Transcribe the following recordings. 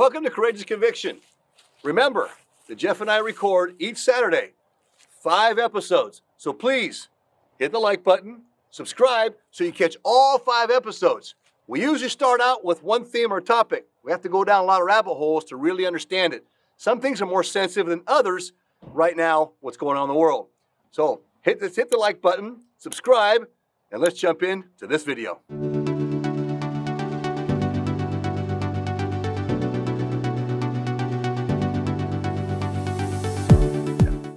Welcome to Courageous Conviction. Remember that Jeff and I record each Saturday 5 episodes. So please hit the like button, subscribe so you catch all 5 episodes. We usually start out with one theme or topic. We have to go down a lot of rabbit holes to really understand it. Some things are more sensitive than others right now, what's going on in the world. So hit the like button, subscribe, and let's jump into this video.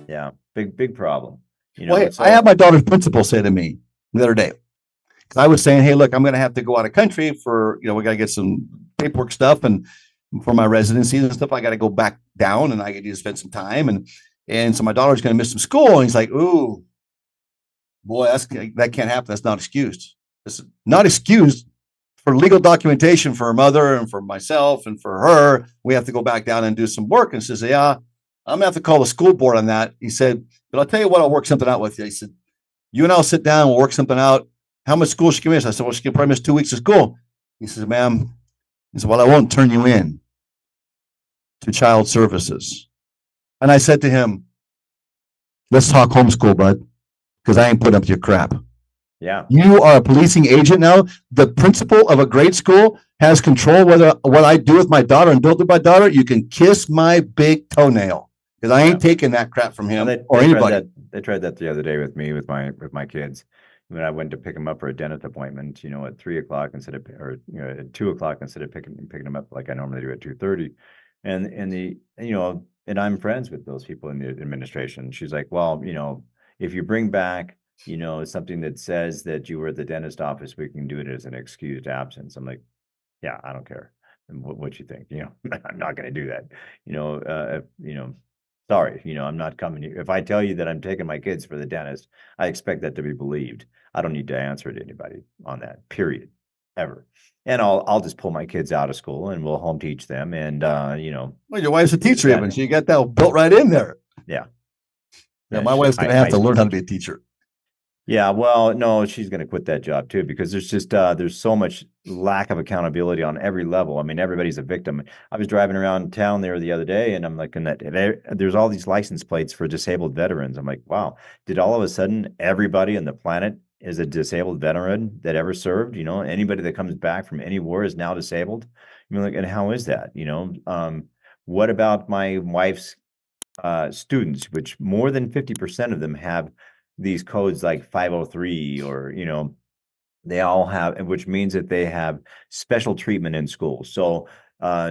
Yeah, big problem. You know, I had my daughter's principal say to me the other day, because I was saying, hey, look, I'm going to have to go out of country for, we got to get some paperwork stuff and for my residency and stuff. I got to go back down and I get to spend some time. And so my daughter's going to miss some school. And he's like, ooh, boy, that can't happen. That's not excused. It's not excused for legal documentation for her mother and for myself and for her. We have to go back down and do some work. And she says, yeah, I'm gonna have to call the school board on that. He said, but I'll tell you what, I'll work something out with you. He said, you and I'll sit down, we'll work something out. How much school she can miss? I said, well, she can probably miss 2 weeks of school. He says, ma'am, he said, well, I won't turn you in to child services. And I said to him, let's talk homeschool, bud, because I ain't putting up with your crap. Yeah. You are a policing agent now. The principal of a grade school has control whether what I do with my daughter and don't do with my daughter. You can kiss my big toenail because I ain't taking that crap from him or anybody. They tried that the other day with me with my kids when I went to pick them up for a dentist appointment. At 3 o'clock instead of at 2 o'clock instead of picking them up like I normally do at 2:30. And I'm friends with those people in the administration. She's like, well, if you bring back something that says that you were at the dentist office, we can do it as an excused absence. I'm like, yeah, I don't care. And what you think? I'm not going to do that. Sorry, I'm not coming here. If I tell you that I'm taking my kids for the dentist, I expect that to be believed. I don't need to answer to anybody on that, period, ever. And I'll just pull my kids out of school and we'll home teach them. And well, your wife's a teacher, even, so you got that built right in there. Yeah. Yeah, my wife's going to have to learn how to be a teacher. Yeah, well, no, she's going to quit that job too, because there's just there's so much lack of accountability on every level. I mean, everybody's a victim. I was driving around town there the other day, and I'm like, there's all these license plates for disabled veterans. I'm like, wow, did all of a sudden everybody on the planet is a disabled veteran that ever served? Anybody that comes back from any war is now disabled. And how is that? What about my wife's students, which more than 50% of them have these codes like 503 or they all have, which means that they have special treatment in school. So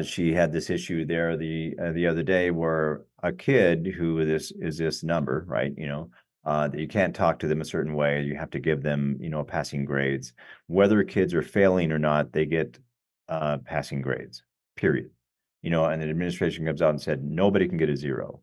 she had this issue there the other day where a kid who is this number, right, that you can't talk to them a certain way, you have to give them passing grades. Whether kids are failing or not, they get passing grades, period. And the administration comes out and said nobody can get a 0,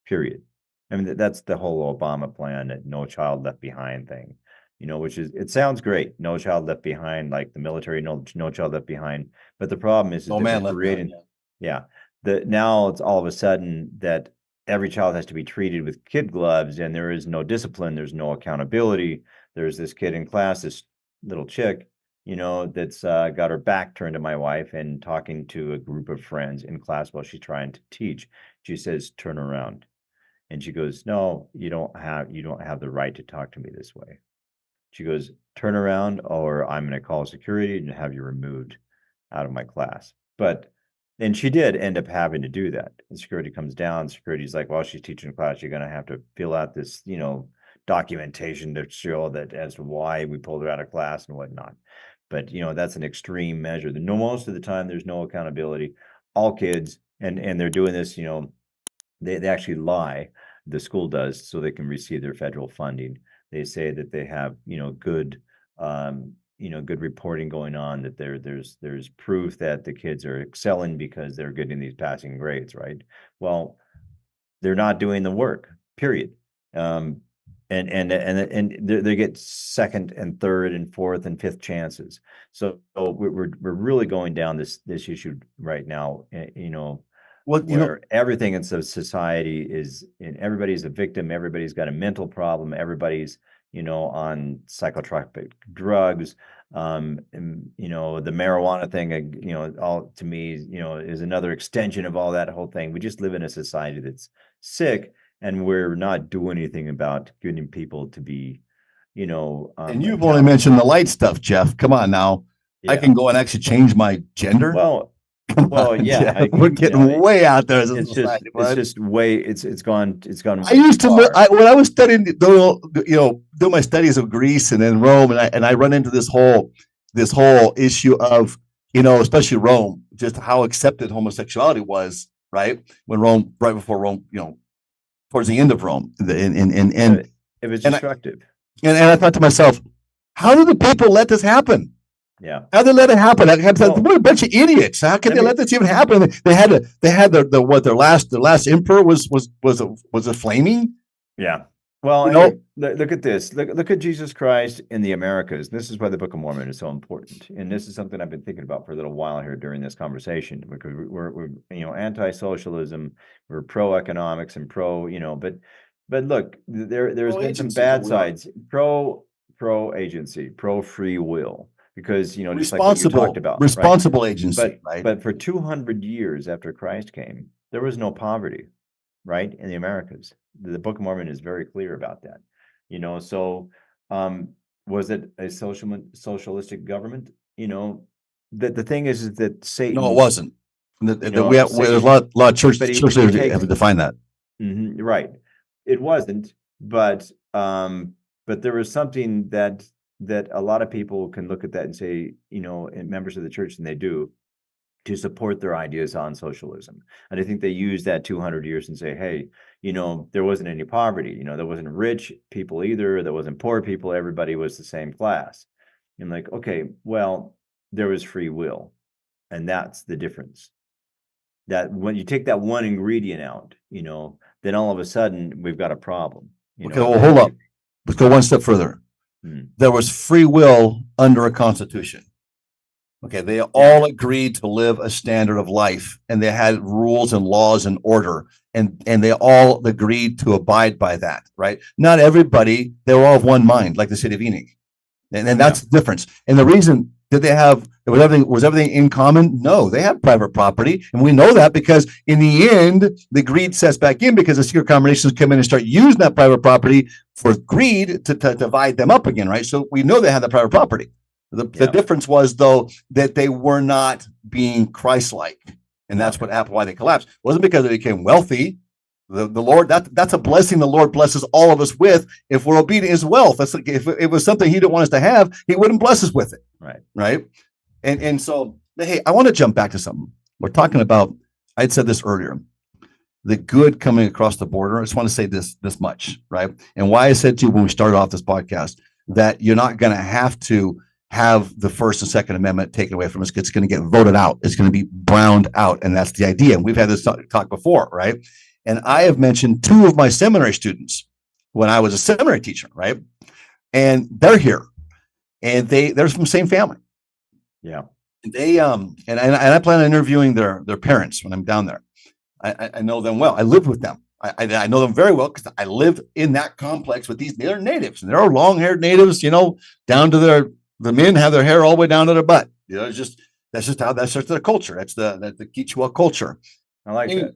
period. I mean, that's the whole Obama plan, that no child left behind thing, which is, it sounds great. No child left behind, like the military, no child left behind. But the problem is no man left behind. Yeah. Now it's all of a sudden that every child has to be treated with kid gloves and there is no discipline. There's no accountability. There's this kid in class, this little chick, that's got her back turned to my wife and talking to a group of friends in class while she's trying to teach. She says, turn around. And she goes, no, you don't have the right to talk to me this way. She goes, turn around or I'm going to call security and have you removed out of my class. And she did end up having to do that. And security comes down. Security's like, well, she's teaching class. You're going to have to fill out this, documentation to show that as to why we pulled her out of class and whatnot. But, that's an extreme measure. Most of the time, there's no accountability. All kids, and they're doing this, they actually lie, the school does, so they can receive their federal funding. They say that they have, good reporting going on, that there's proof that the kids are excelling because they're getting these passing grades, right? Well, they're not doing the work, period. And they get second and third and fourth and fifth chances. So we're really going down this issue right now, where everything in society is, and everybody's a victim, everybody's got a mental problem, everybody's, on psychotropic drugs, And, the marijuana thing, all to me, is another extension of all that whole thing. We just live in a society that's sick, and we're not doing anything about getting people to be, and you've only mentioned the light stuff, Jeff. Come on now. Yeah. I can go and actually change my gender. Well, yeah, we're getting way out there as a society. It's gone. I used to when I was studying, do my studies of Greece and then Rome, and I run into this whole issue of, especially Rome, just how accepted homosexuality was, right? Right before Rome, towards the end of Rome, and it was destructive. And I thought to myself, how did the people let this happen? Yeah. How did they let it happen? What a bunch of idiots! How could they let this even happen? They had their last emperor was a flaming. Yeah. Well, look at this. Look at Jesus Christ in the Americas. This is why the Book of Mormon is so important, and this is something I've been thinking about for a little while here during this conversation, because we're anti-socialism, we're pro-economics and pro, but look, there's been some bad sides. Pro agency, pro free will. Because, just like what you talked about. Responsible agency, right? But for 200 years after Christ came, there was no poverty, right, in the Americas. The Book of Mormon is very clear about that. So was it a socialistic government? The thing is that Satan... No, it wasn't. There's a lot of church leaders have to define that. Right. It wasn't, but there was something that a lot of people can look at that and say, and members of the church, and they do, to support their ideas on socialism. And I think they use that 200 years and say, hey, there wasn't any poverty, there wasn't rich people either, there wasn't poor people, everybody was the same class. And like, okay, well, there was free will. And that's the difference. That when you take that one ingredient out, then all of a sudden we've got a problem. Okay, well, hold up. Let's go one step further. There was free will under a constitution. Okay, they all agreed to live a standard of life, and they had rules and laws and order, and they all agreed to abide by that, right? Not everybody, they were all of one mind, like the city of Enoch. And that's the difference. And the reason, was everything in common? No, they had private property, and we know that because in the end, the greed sets back in because the secret combinations come in and start using that private property for greed to divide them up again, right? So we know they had the private property. The difference was, though, that they were not being Christ-like, and that's what happened, why they collapsed. It wasn't because they became wealthy. The Lord, that's a blessing the Lord blesses all of us with if we're obedient as wealth. That's like, if it was something he didn't want us to have, he wouldn't bless us with it. Right. And so, hey, I want to jump back to something. We're talking about, I'd said this earlier, the good coming across the border. I just want to say this much, right? And why I said to you when we started off this podcast that you're not going to have the First and Second Amendment taken away from us. It's going to get voted out. It's going to be browned out. And that's the idea. And we've had this talk before, right? And I have mentioned two of my seminary students when I was a seminary teacher, right? And they're here, and they're from the same family. Yeah. They and I plan on interviewing their parents when I'm down there. I know them well. I lived with them. I know them very well because I live in that complex with they're natives, and they're long-haired natives, down to the men have their hair all the way down to their butt. That's just their culture. That's the Quechua culture. I like that.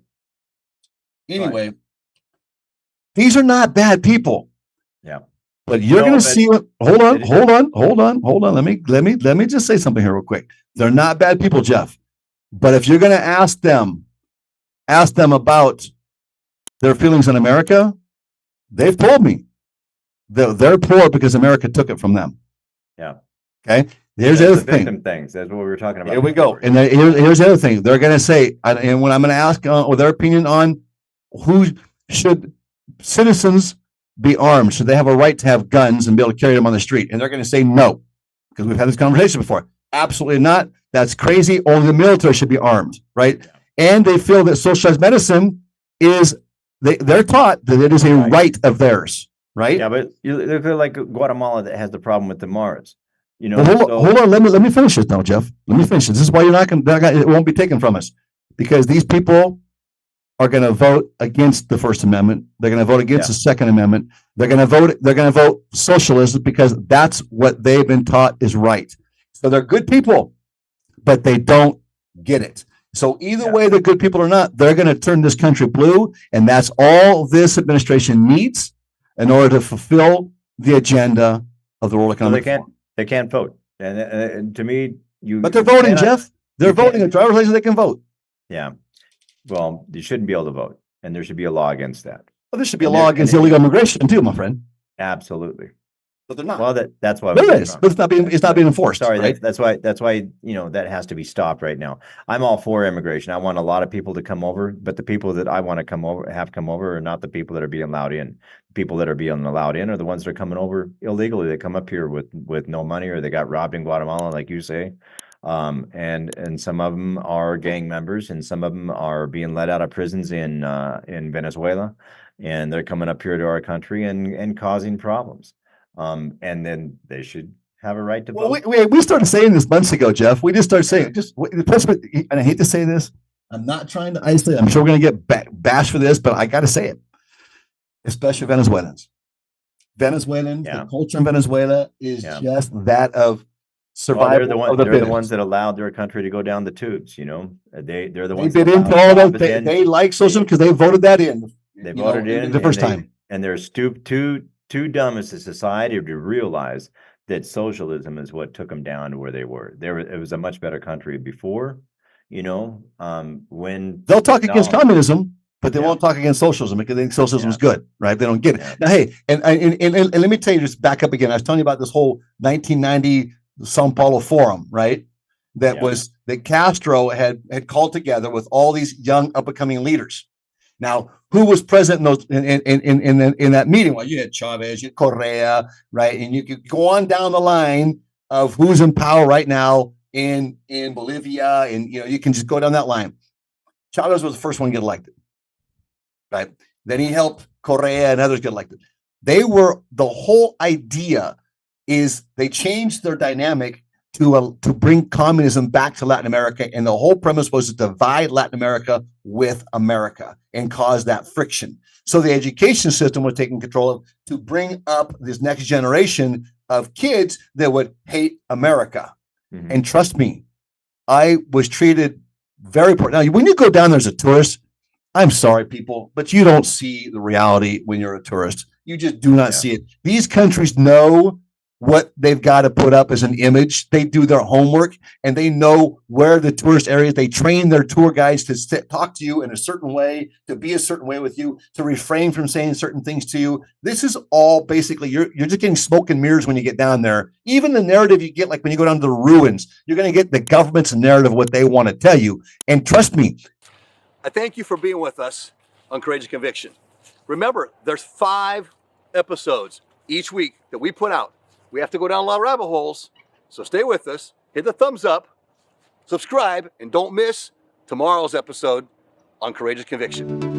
Anyway, these are not bad people. Yeah. But you're going to see what, hold on. Let me just say something here real quick. They're not bad people, Jeff. But if you're going to ask them about their feelings in America, they've told me they're poor because America took it from them. Yeah. Okay. Here's the other thing. Things. That's what we were talking about. Here we go. And here's the other thing. They're going to say, and when I'm going to ask their opinion on who should citizens be armed, should they have a right to have guns and be able to carry them on the street? And they're going to say no, because we've had this conversation before. Absolutely not. That's crazy. Only the military should be armed, right? Yeah. And they feel that socialized medicine is, they're taught that it is a right of theirs, right? Yeah, but they feel like Guatemala that has the problem with the Mars. Well, hold on. Let me finish this now, Jeff. Let me finish this. This is why it won't be taken from us, because these people are going to vote against the First Amendment. They're going to vote against the Second Amendment. They're going to vote socialism because that's what they've been taught is right. So they're good people, but they don't get it. So either way, they're good people or not, they're going to turn this country blue. And that's all this administration needs in order to fulfill the agenda of the World Economic Forum. They can't vote. And to me, But they're voting, Jeff. They're voting. A driver's license, they can vote. Yeah. Well, you shouldn't be able to vote. And there should be a law against that. Well, there should be a law against illegal immigration too, my friend. Absolutely. But they're not. Well, that's why there is, but it's not being enforced. Sorry, right? that's why that has to be stopped right now. I'm all for immigration. I want a lot of people to come over, but the people that I want to come over are not the people that are being allowed in. People that are being allowed in are the ones that are coming over illegally. They come up here with no money, or they got robbed in Guatemala, like you say. And some of them are gang members, and some of them are being let out of prisons in Venezuela, and they're coming up here to our country and causing problems. And then they should have a right to vote. We started saying this months ago, Jeff. We just started saying it. And I hate to say this. I'm not trying to isolate. I'm sure we're going to get bashed for this, but I got to say it. Especially Venezuelans. The culture in Venezuela is just that of survival. Well, they're the ones that allowed their country to go down the tubes. They're the ones. They've been into all of. They like socialism because they voted that in. They voted in the first time, and they're too dumb as a society to realize that socialism is what took them down to where they were. It was a much better country before, when they'll talk against communism, but they won't talk against socialism because they think socialism is good, right? They don't get it. Now, hey, and let me tell you, just back up again. I was telling you about this whole 1990 Sao Paulo Forum, right? That Castro had called together with all these young up and coming leaders. Now, who was present in those in that meeting? Well, you had Chavez, you had Correa, right? And you could go on down the line of who's in power right now in Bolivia, and you can just go down that line. Chavez was the first one to get elected, right? Then he helped Correa and others get elected. The whole idea is they changed their dynamic to bring communism back to Latin America, and the whole premise was to divide Latin America with America and cause that friction. So the education system was taken control of to bring up this next generation of kids that would hate America. Mm-hmm. And trust me, I was treated very poor. Now, when you go down there as a tourist, I'm sorry, people, but you don't see the reality when you're a tourist. You just do not see it. These countries know what they've got to put up as an image. They do their homework, and they know where the tourist areas. They train their tour guides to talk to you in a certain way, to be a certain way with you, to refrain from saying certain things to you. This is all basically, you're just getting smoke and mirrors when you get down there. Even the narrative you get, like when you go down to the ruins, you're going to get the government's narrative, what they want to tell you. And trust me. I thank you for being with us on Courageous Conviction. Remember, there's 5 episodes each week that we put out. We have to go down a lot of rabbit holes, so stay with us, hit the thumbs up, subscribe, and don't miss tomorrow's episode on Courageous Conviction.